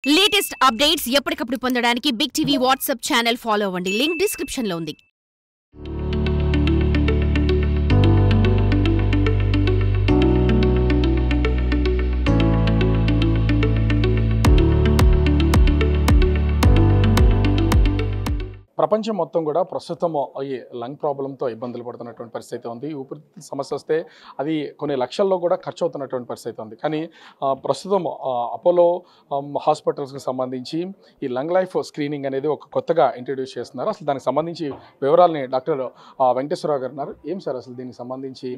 Latest updates ఎప్పటికప్పుడు పొందడానికి big TV WhatsApp channel follow అవ్వండి. లింక్ డిస్క్రిప్షన్ లో ఉంది. ప్రపంచం మొత్తం కూడా ప్రస్తుతం ఈ లంగ్ ప్రాబ్లంతో ఇబ్బందులు పడుతున్నటువంటి పరిస్థితి ఉంది. ఊపిరితిత్తుల సమస్య వస్తే అది కొన్ని లక్షల్లో కూడా ఖర్చు అవుతున్నటువంటి పరిస్థితి ఉంది. కానీ ప్రస్తుతం అపోలో హాస్పిటల్స్కి సంబంధించి ఈ లంగ్ లైఫ్ స్క్రీనింగ్ అనేది ఒక కొత్తగా ఇంట్రడ్యూస్ చేస్తున్నారు. అసలు దానికి సంబంధించి వివరాలని డాక్టర్ వెంకటేశ్వరరావు గారు ఉన్నారు. ఏం సార్ అసలు దీనికి సంబంధించి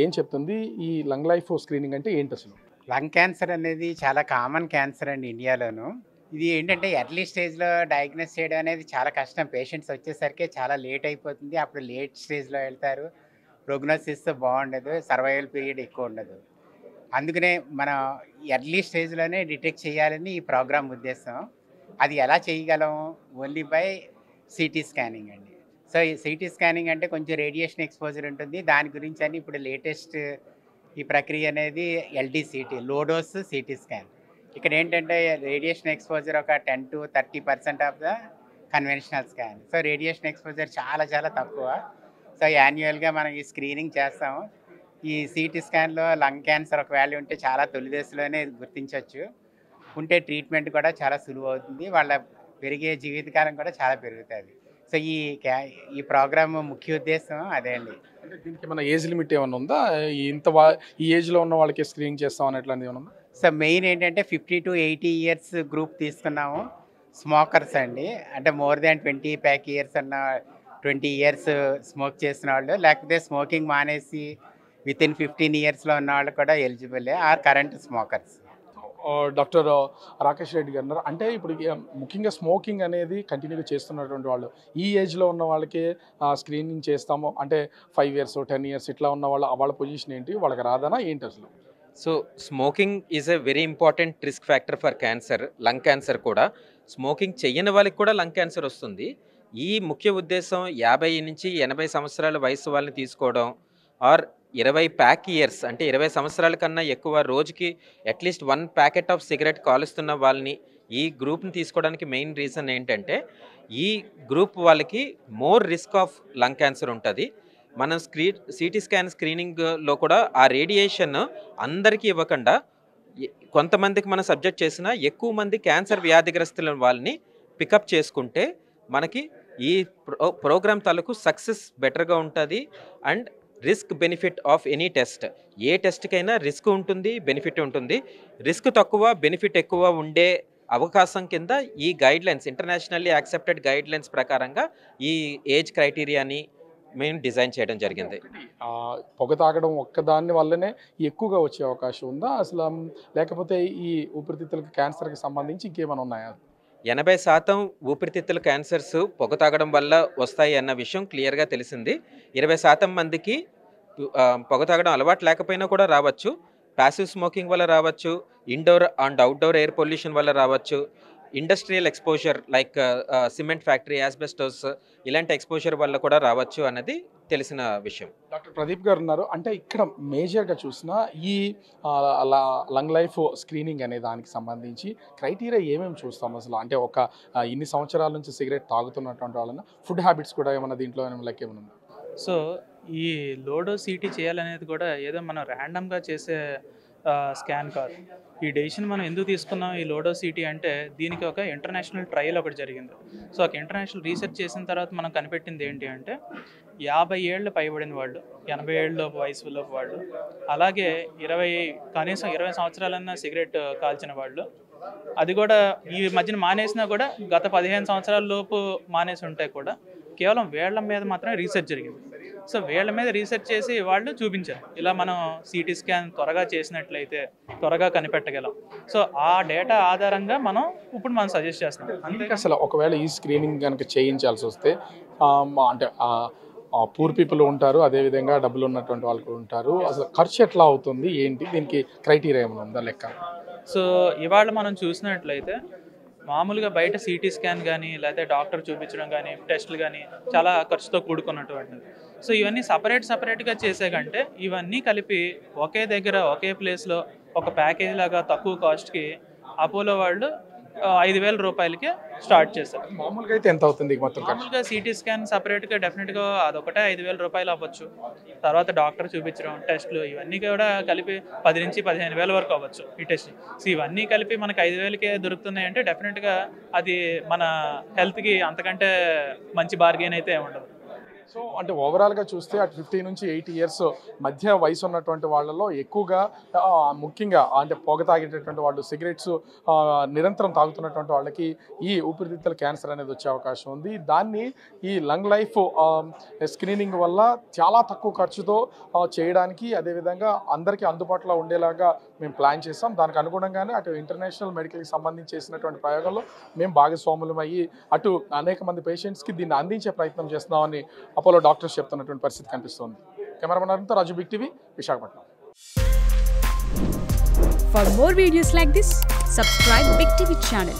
ఏం చెప్తుంది? ఈ లంగ్ లైఫ్ స్క్రీనింగ్ అంటే ఏంటి అసలు? లంగ్ క్యాన్సర్ అనేది చాలా కామన్ క్యాన్సర్ అండి ఇండియాలోను. ఇది ఏంటంటే ఎర్లీ స్టేజ్లో డయాగ్నోస్ చేయడం అనేది చాలా కష్టం. పేషెంట్స్ వచ్చేసరికి చాలా లేట్ అయిపోతుంది. అప్పుడు లేట్ స్టేజ్లో వెళ్తారు. ప్రోగ్నోసిస్ బాగుండదు, సర్వైవల్ పీరియడ్ ఎక్కువ ఉండదు. అందుకనే మనం ఎర్లీ స్టేజ్లోనే డిటెక్ట్ చేయాలని ఈ ప్రోగ్రామ్ ఉద్దేశం. అది ఎలా చేయగలం? ఓన్లీ బై సిటీ స్కానింగ్ అండి. సో ఈ సిటీ స్కానింగ్ అంటే కొంచెం రేడియేషన్ ఎక్స్పోజర్ ఉంటుంది. దాని గురించి అని ఇప్పుడు లేటెస్ట్ ఈ ప్రక్రియ అనేది ఎల్డీసీటీ, లో డోస్ సిటీ స్కాన్. ఇక్కడ ఏంటంటే రేడియేషన్ ఎక్స్పోజర్ ఒక 10 to 30% of the conventional scan. So radiation exposure చాలా చాలా తక్కువ. సో యాన్యువల్గా మనం ఈ స్క్రీనింగ్ చేస్తాము. ఈ సిటీ స్కాన్లో లంగ్ క్యాన్సర్ ఒకవేళ ఉంటే చాలా తొలి దశలోనే గుర్తించవచ్చు. ఉంటే ట్రీట్మెంట్ కూడా చాలా సులువు అవుతుంది. వాళ్ళ పెరిగే జీవితకాలం కూడా చాలా పెరుగుతుంది. సో ఈ ప్రోగ్రామ్ ముఖ్య ఉద్దేశం అదే అండి. అంటే దీనికి ఏమైనా ఏజ్ లిమిట్ ఏమైనా ఉందా? ఈ ఏజ్లో ఉన్న వాళ్ళకి స్క్రీనింగ్ చేస్తాం అనేట్లాంటిది ఏమైనా ఉందా? సో మెయిన్ ఏంటంటే 50 to 80 ఇయర్స్ గ్రూప్ తీసుకున్నాము. స్మోకర్స్ అండి, అంటే మోర్ దాన్ 20 ప్యాక్ ఇయర్స్ అన్న 20 ఇయర్స్ స్మోక్ చేసిన వాళ్ళు, లేకపోతే స్మోకింగ్ మానేసి వితిన్ 15 ఇయర్స్లో ఉన్న వాళ్ళు కూడా ఎలిజిబులే, or current smokers. Doctor Rakesh Reddy గారు అన్నారు. అంటే ఇప్పుడు ముఖ్యంగా స్మోకింగ్ అనేది కంటిన్యూగా చేస్తున్నటువంటి వాళ్ళు, ఈ ఏజ్లో ఉన్న వాళ్ళకి స్క్రీనింగ్ చేస్తాము అంటే 5 years 10 years ఇట్లా ఉన్న వాళ్ళ పొజిషన్ ఏంటి? వాళ్ళకి రాదనా ఏంటి అసలు? So smoking is a very important risk factor for cancer. Lung cancer కూడా స్మోకింగ్ చెయ్యని వాళ్ళకి కూడా లంగ్ క్యాన్సర్ వస్తుంది. ఈ ముఖ్య ఉద్దేశం 50 నుంచి 80 సంవత్సరాల వయసు వాళ్ళని తీసుకోవడం, ఆర్ 20 ప్యాక్ ఇయర్స్ అంటే 20 సంవత్సరాల కన్నా ఎక్కువ రోజుకి అట్లీస్ట్ 1 ప్యాకెట్ ఆఫ్ సిగరెట్ కాలుస్తున్న వాళ్ళని ఈ గ్రూప్ని తీసుకోవడానికి మెయిన్ రీజన్ ఏంటంటే ఈ గ్రూప్ వాళ్ళకి more risk of lung cancer ఉంటుంది. మనం సిటీ స్కాన్ స్క్రీనింగ్లో కూడా ఆ రేడియేషన్ అందరికీ ఇవ్వకుండా కొంతమందికి మనం సబ్జెక్ట్ చేసినా ఎక్కువ మంది క్యాన్సర్ వ్యాధిగ్రస్తుల వాళ్ళని పికప్ చేసుకుంటే మనకి ఈ ప్రోగ్రామ్ తాలూకు సక్సెస్ బెటర్గా ఉంటుంది. And risk benefit of any test, ఏ టెస్ట్కైనా రిస్క్ ఉంటుంది, బెనిఫిట్ ఉంటుంది. రిస్క్ తక్కువ బెనిఫిట్ ఎక్కువ ఉండే అవకాశం కింద ఈ గైడ్లైన్స్, ఇంటర్నేషనల్లీ యాక్సెప్టెడ్ గైడ్లైన్స్ ప్రకారంగా ఈ ఏజ్ క్రైటీరియాని మేము డిజైన్ చేయడం జరిగింది. పొగ తాగడం ఒక్కదాని వల్లనే ఎక్కువగా వచ్చే అవకాశం ఉందా అసలు? లేకపోతే ఈ ఊపిరితిత్తులకి క్యాన్సర్కి సంబంధించి ఇంకేమైనా ఉన్నాయా? 80% ఊపిరితిత్తుల క్యాన్సర్స్ పొగ తాగడం వల్ల వస్తాయి అన్న విషయం క్లియర్గా తెలిసింది. 20% మందికి పొగ తాగడం అలవాటు లేకపోయినా కూడా రావచ్చు. ప్యాసివ్ స్మోకింగ్ వల్ల రావచ్చు, indoor and outdoor air pollution వల్ల రావచ్చు, industrial exposure like cement factory, asbestos ఇలాంటి ఎక్స్పోజర్ వల్ల కూడా రావచ్చు అన్నది తెలిసిన విషయం. డాక్టర్ ప్రదీప్ గారు ఉన్నారు. అంటే ఇక్కడ మేజర్గా చూసినా ఈ లంగ్ లైఫ్ స్క్రీనింగ్ అనే దానికి సంబంధించి క్రైటీరియా ఏమేమి చూస్తాం అసలు? అంటే ఒక ఇన్ని సంవత్సరాల నుంచి సిగరెట్ తాగుతున్నటువంటి వాళ్ళని ఫుడ్ హ్యాబిట్స్ కూడా ఏమైనా దీంట్లో లైక్ ఏమైనా ఉందా? సో ఈ లోడో సిటీ చేయాలనేది కూడా ఏదో మనం ర్యాండమ్గా చేసే స్కాన్ కాదు. ఈ డెసిషన్ మనం ఎందుకు తీసుకున్నాం ఈ లోడో సిటీ అంటే దీనికి ఒక ఇంటర్నేషనల్ ట్రయల్ ఒకటి జరిగింది. సో ఒక ఇంటర్నేషనల్ రీసెర్చ్ చేసిన తర్వాత మనం కనిపెట్టింది ఏంటి అంటే 50 ఏళ్ళు పైబడిన వాళ్ళు, 80 ఏళ్ళ వయసులోపు వాళ్ళు, అలాగే కనీసం 20 సంవత్సరాలన్నా సిగరెట్ కాల్చిన వాళ్ళు, అది కూడా ఈ మధ్యన మానేసినా కూడా గత 15 సంవత్సరాల లోపు మానేసి ఉంటే కూడా కేవలం వేళ్ల మీద మాత్రమే రీసెర్చ్ జరిగింది. సో వేళ్ల మీద రీసెర్చ్ చేసి వాళ్ళు చూపించారు, ఇలా మనం సిటీ స్కాన్ త్వరగా చేసినట్లయితే త్వరగా కనిపెట్టగలం. సో ఆ డేటా ఆధారంగా ఇప్పుడు మనం సజెస్ట్ చేస్తాం. అందుకే అసలు ఒకవేళ ఈ స్క్రీనింగ్ కనుక చేయించాల్సి వస్తే అంటే పూర్ పీపుల్ ఉంటారు, అదేవిధంగా డబ్బులు ఉన్నటువంటి వాళ్ళు ఉంటారు. అసలు ఖర్చు ఎట్లా అవుతుంది ఏంటి? దీనికి క్రైటీరియా ఏమైనా ఉందా లెక్క? సో ఇవాళ మనం చూసినట్లయితే మామూలుగా బయట సిటీ స్కాన్ కానీ లేకపోతే డాక్టర్ చూపించడం కానీ టెస్టులు కానీ చాలా ఖర్చుతో కూడుకున్నటువంటిది. సో ఇవన్నీ సపరేట్గా చేసే కంటే ఇవన్నీ కలిపి ఒకే దగ్గర ఒకే ప్లేస్లో ఒక ప్యాకేజ్ లాగా తక్కువ కాస్ట్కి అపోలో వాళ్ళు 5,000 రూపాయలకి స్టార్ట్ చేశారు. మామూలుగా అయితే ఎంత అవుతుంది మొత్తం ఖర్చు? మామూలుగా సిటీ స్కాన్ సపరేట్గా డెఫినెట్గా అదొకటే 5,000 రూపాయలు అవ్వచ్చు. తర్వాత డాక్టర్ చూపించడం, టెస్టులు ఇవన్నీ కూడా కలిపి 10 నుంచి 15,000 వరకు అవ్వచ్చు ఈ టెస్ట్. సో ఇవన్నీ కలిపి మనకి 5,000కే దొరుకుతున్నాయి అంటే డెఫినెట్గా అది మన హెల్త్కి అంతకంటే మంచి బార్గెన్ అయితే ఉండదు. సో అంటే ఓవరాల్గా చూస్తే అటు 50 నుంచి 80 ఇయర్స్ మధ్య వయసు ఉన్నటువంటి వాళ్ళలో ఎక్కువగా ముఖ్యంగా అంటే పొగ తాగేటటువంటి వాళ్ళు, సిగరెట్స్ నిరంతరం తాగుతున్నటువంటి వాళ్ళకి ఈ ఊపిరితిత్తుల క్యాన్సర్ అనేది వచ్చే అవకాశం ఉంది. దాన్ని ఈ లంగ్ లైఫ్ స్క్రీనింగ్ వల్ల చాలా తక్కువ ఖర్చుతో చేయడానికి, అదేవిధంగా అందరికీ అందుబాటులో ఉండేలాగా మేము ప్లాన్ చేసాం. దానికి అనుగుణంగానే అటు ఇంటర్నేషనల్ మెడికల్కి సంబంధించి చేసినటువంటి ప్రయోగంలో మేము భాగస్వాములం అయ్యి అటు అనేక మంది పేషెంట్స్కి దీన్ని అందించే ప్రయత్నం చేస్తున్నామని అపోలో డాక్టర్స్ చెప్తున్నటువంటి పరిస్థితి కనిపిస్తుంది. కెమెరామెన్ అరుణ్తో Raju, big TV, Visakhapatnam. For more videos like this, subscribe Big TV channel.